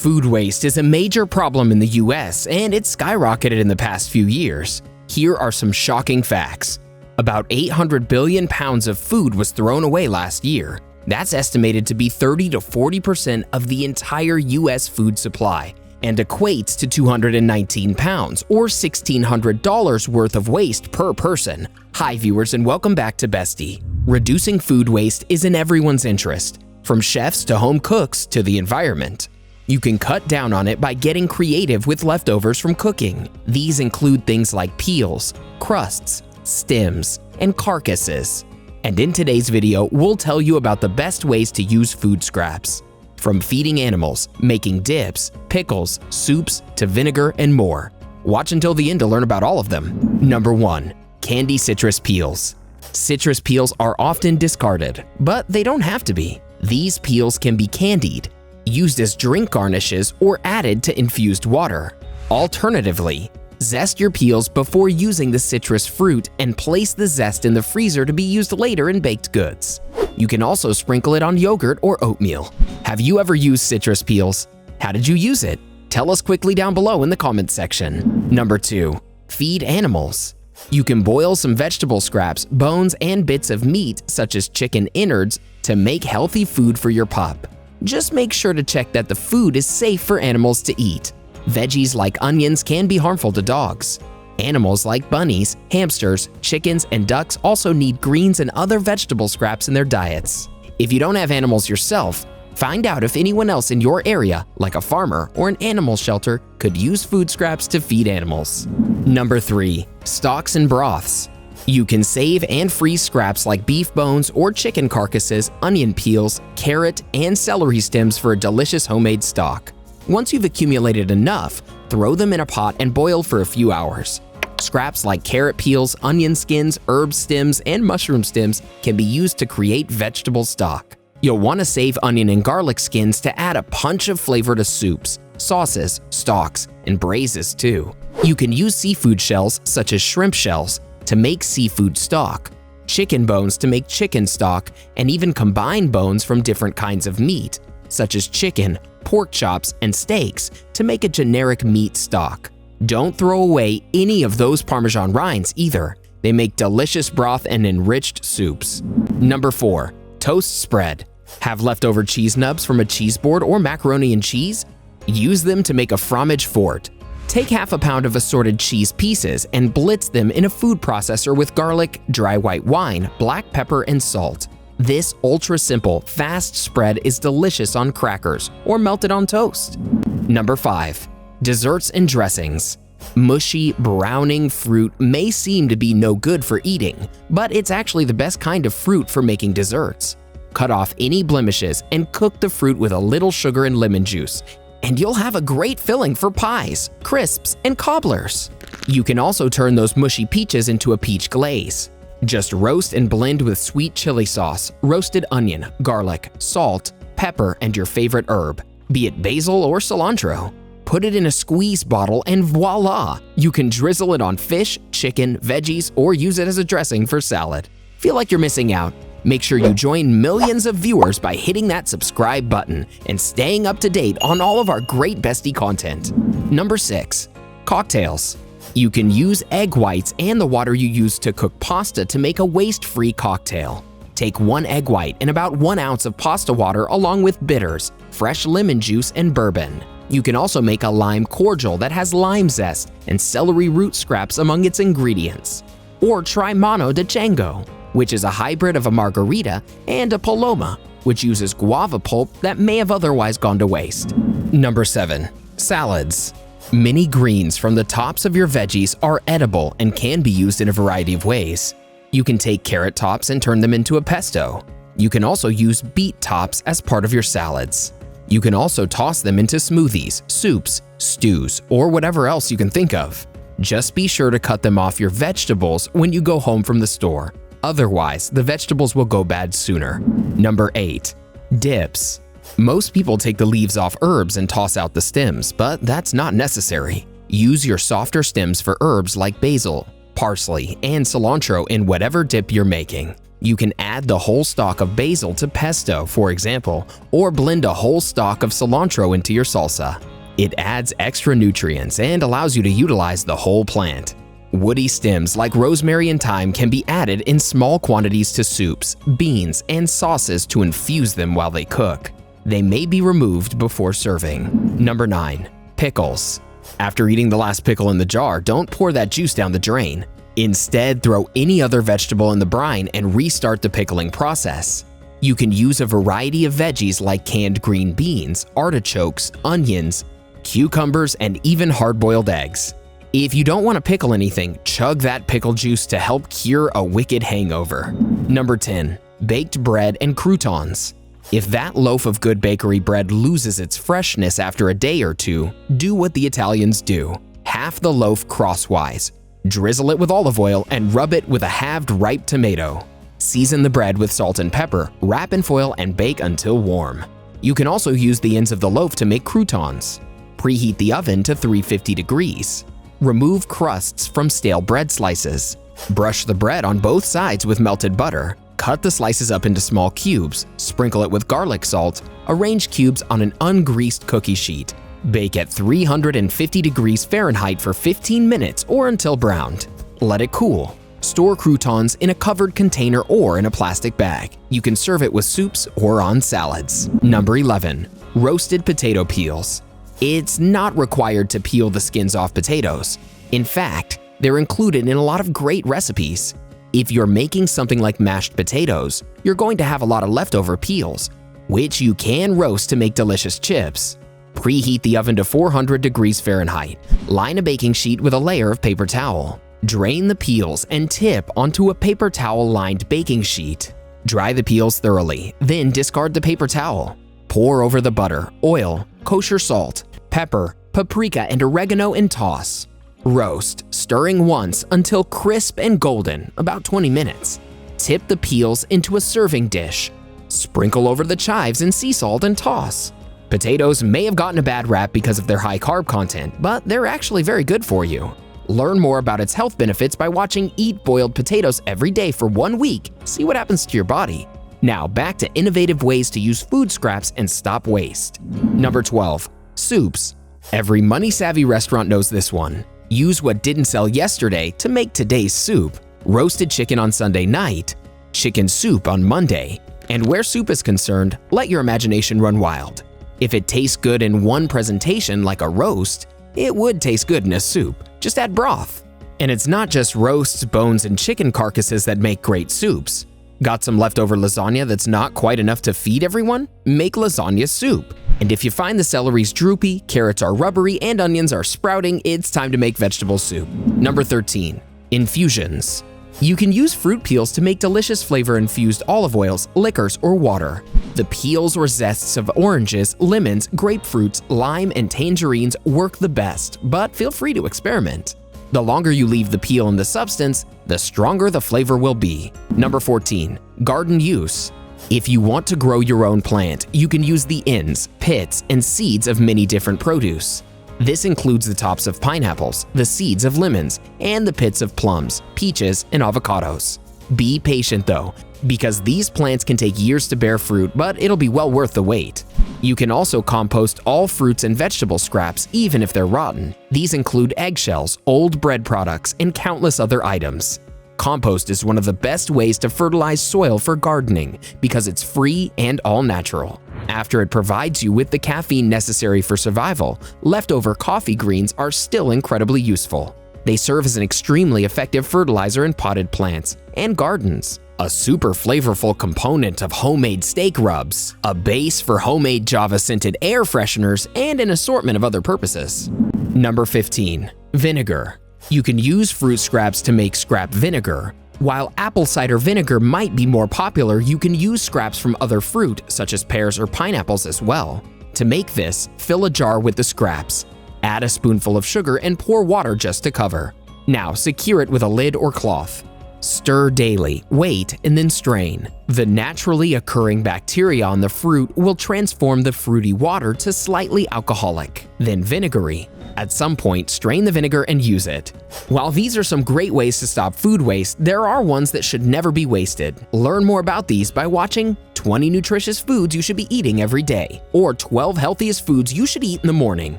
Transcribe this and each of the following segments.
Food waste is a major problem in the US, and it's skyrocketed in the past few years. Here are some shocking facts. About 800 billion pounds of food was thrown away last year. That's estimated to be 30 to 40% of the entire US food supply, and equates to 219 pounds or $1,600 worth of waste per person. Hi viewers, and welcome back to Bestie. Reducing food waste is in everyone's interest, from chefs to home cooks to the environment. You can cut down on it by getting creative with leftovers from cooking. These include things like peels, crusts, stems, and carcasses. And in today's video, we'll tell you about the best ways to use food scraps. From feeding animals, making dips, pickles, soups, to vinegar, and more. Watch until the end to learn about all of them. Number 1. Candy citrus peels. Citrus peels are often discarded, but they don't have to be. These peels can be candied, used as drink garnishes, or added to infused water. Alternatively, zest your peels before using the citrus fruit and place the zest in the freezer to be used later in baked goods. You can also sprinkle it on yogurt or oatmeal. Have you ever used citrus peels? How did you use it? Tell us quickly down below in the comments section. Number 2. Feed animals. You can boil some vegetable scraps, bones, and bits of meat such as chicken innards to make healthy food for your pup. Just make sure to check that the food is safe for animals to eat. Veggies like onions can be harmful to dogs. Animals like bunnies, hamsters, chickens, and ducks also need greens and other vegetable scraps in their diets. If you don't have animals yourself, find out if anyone else in your area, like a farmer or an animal shelter, could use food scraps to feed animals. Number 3. Stocks and broths. You can save and freeze scraps like beef bones or chicken carcasses, onion peels, carrot, and celery stems for a delicious homemade stock. Once you've accumulated enough, throw them in a pot and boil for a few hours. Scraps like carrot peels, onion skins, herb stems, and mushroom stems can be used to create vegetable stock. You'll want to save onion and garlic skins to add a punch of flavor to soups, sauces, stocks, and braises too. You can use seafood shells such as shrimp shells to make seafood stock, chicken bones to make chicken stock, and even combine bones from different kinds of meat, such as chicken, pork chops, and steaks to make a generic meat stock. Don't throw away any of those Parmesan rinds either. They make delicious broth and enriched soups. Number 4. Toast spread. Have leftover cheese nubs from a cheese board or macaroni and cheese? Use them to make a fromage fort. Take half a pound of assorted cheese pieces and blitz them in a food processor with garlic, dry white wine, black pepper, and salt. This ultra-simple, fast spread is delicious on crackers or melted on toast. Number 5. Desserts and dressings. Mushy, browning fruit may seem to be no good for eating, but it's actually the best kind of fruit for making desserts. Cut off any blemishes and cook the fruit with a little sugar and lemon juice, and you'll have a great filling for pies, crisps, and cobblers. You can also turn those mushy peaches into a peach glaze. Just roast and blend with sweet chili sauce, roasted onion, garlic, salt, pepper, and your favorite herb, be it basil or cilantro. Put it in a squeeze bottle and voila! You can drizzle it on fish, chicken, veggies, or use it as a dressing for salad. Feel like you're missing out? Make sure you join millions of viewers by hitting that subscribe button and staying up to date on all of our great Bestie content. Number 6. Cocktails. You can use egg whites and the water you use to cook pasta to make a waste-free cocktail. Take 1 egg white and about 1 ounce of pasta water along with bitters, fresh lemon juice, and bourbon. You can also make a lime cordial that has lime zest and celery root scraps among its ingredients. Or try Mano de Chango, which is a hybrid of a margarita, and a Paloma, which uses guava pulp that may have otherwise gone to waste. Number 7. Salads. Many greens from the tops of your veggies are edible and can be used in a variety of ways. You can take carrot tops and turn them into a pesto. You can also use beet tops as part of your salads. You can also toss them into smoothies, soups, stews, or whatever else you can think of. Just be sure to cut them off your vegetables when you go home from the store. Otherwise, the vegetables will go bad sooner. Number 8. Dips. Most people take the leaves off herbs and toss out the stems, but that's not necessary. Use your softer stems for herbs like basil, parsley, and cilantro in whatever dip you're making. You can add the whole stalk of basil to pesto, for example, or blend a whole stalk of cilantro into your salsa. It adds extra nutrients and allows you to utilize the whole plant. Woody stems like rosemary and thyme can be added in small quantities to soups, beans, and sauces to infuse them while they cook. They may be removed before serving. Number 9. Pickles. After eating the last pickle in the jar, don't pour that juice down the drain. Instead, throw any other vegetable in the brine and restart the pickling process. You can use a variety of veggies like canned green beans, artichokes, onions, cucumbers, and even hard-boiled eggs. If you don't want to pickle anything, chug that pickle juice to help cure a wicked hangover. Number 10. Baked bread and croutons. If that loaf of good bakery bread loses its freshness after a day or two, do what the Italians do. Half the loaf crosswise. Drizzle it with olive oil and rub it with a halved ripe tomato. Season the bread with salt and pepper, wrap in foil, and bake until warm. You can also use the ends of the loaf to make croutons. Preheat the oven to 350 degrees. Remove crusts from stale bread slices. Brush the bread on both sides with melted butter. Cut the slices up into small cubes. Sprinkle it with garlic salt. Arrange cubes on an ungreased cookie sheet. Bake at 350 degrees Fahrenheit for 15 minutes or until browned. Let it cool. Store croutons in a covered container or in a plastic bag. You can serve it with soups or on salads. Number 11. Roasted potato peels. It's not required to peel the skins off potatoes. In fact, they're included in a lot of great recipes. If you're making something like mashed potatoes, you're going to have a lot of leftover peels, which you can roast to make delicious chips. Preheat the oven to 400 degrees Fahrenheit. Line a baking sheet with a layer of paper towel. Drain the peels and tip onto a paper towel-lined baking sheet. Dry the peels thoroughly, then discard the paper towel. Pour over the butter, oil, kosher salt, pepper, paprika, and oregano and toss. Roast, stirring once until crisp and golden, about 20 minutes. Tip the peels into a serving dish. Sprinkle over the chives and sea salt and toss. Potatoes may have gotten a bad rap because of their high carb content, but they're actually very good for you. Learn more about its health benefits by watching Eat Boiled Potatoes every day for 1 week. See what happens to your body. Now back to innovative ways to use food scraps and stop waste. Number 12. Soups. Every money-savvy restaurant knows this one. Use what didn't sell yesterday to make today's soup. Roasted chicken on Sunday night, chicken soup on Monday, and where soup is concerned, let your imagination run wild. If it tastes good in one presentation like a roast, it would taste good in a soup. Just add broth. And it's not just roasts, bones, and chicken carcasses that make great soups. Got some leftover lasagna that's not quite enough to feed everyone? Make lasagna soup. And if you find the celery's droopy, carrots are rubbery, and onions are sprouting, it's time to make vegetable soup. Number 13. Infusions. You can use fruit peels to make delicious flavor-infused olive oils, liquors, or water. The peels or zests of oranges, lemons, grapefruits, lime, and tangerines work the best, but feel free to experiment. The longer you leave the peel in the substance, the stronger the flavor will be. Number 14. Garden use. If you want to grow your own plant, you can use the ends, pits, and seeds of many different produce. This includes the tops of pineapples, the seeds of lemons, and the pits of plums, peaches, and avocados. Be patient though, because these plants can take years to bear fruit, but it'll be well worth the wait. You can also compost all fruits and vegetable scraps, even if they're rotten. These include eggshells, old bread products, and countless other items. Compost is one of the best ways to fertilize soil for gardening because it's free and all natural. After it provides you with the caffeine necessary for survival, leftover coffee greens are still incredibly useful. They serve as an extremely effective fertilizer in potted plants and gardens. A super flavorful component of homemade steak rubs, a base for homemade Java-scented air fresheners, and an assortment of other purposes. Number 15. Vinegar. You can use fruit scraps to make scrap vinegar. While apple cider vinegar might be more popular, you can use scraps from other fruit, such as pears or pineapples as well. To make this, fill a jar with the scraps. Add a spoonful of sugar and pour water just to cover. Now secure it with a lid or cloth. Stir daily, wait, and then strain. The naturally occurring bacteria on the fruit will transform the fruity water to slightly alcoholic, then vinegary. At some point, strain the vinegar and use it. While these are some great ways to stop food waste, there are ones that should never be wasted. Learn more about these by watching 20 nutritious foods you should be eating every day, or 12 healthiest foods you should eat in the morning.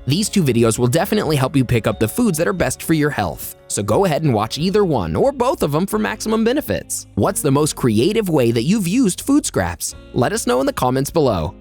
These 2 videos will definitely help you pick up the foods that are best for your health. So go ahead and watch either one or both of them for maximum benefits. What's the most creative way that you've used food scraps? Let us know in the comments below.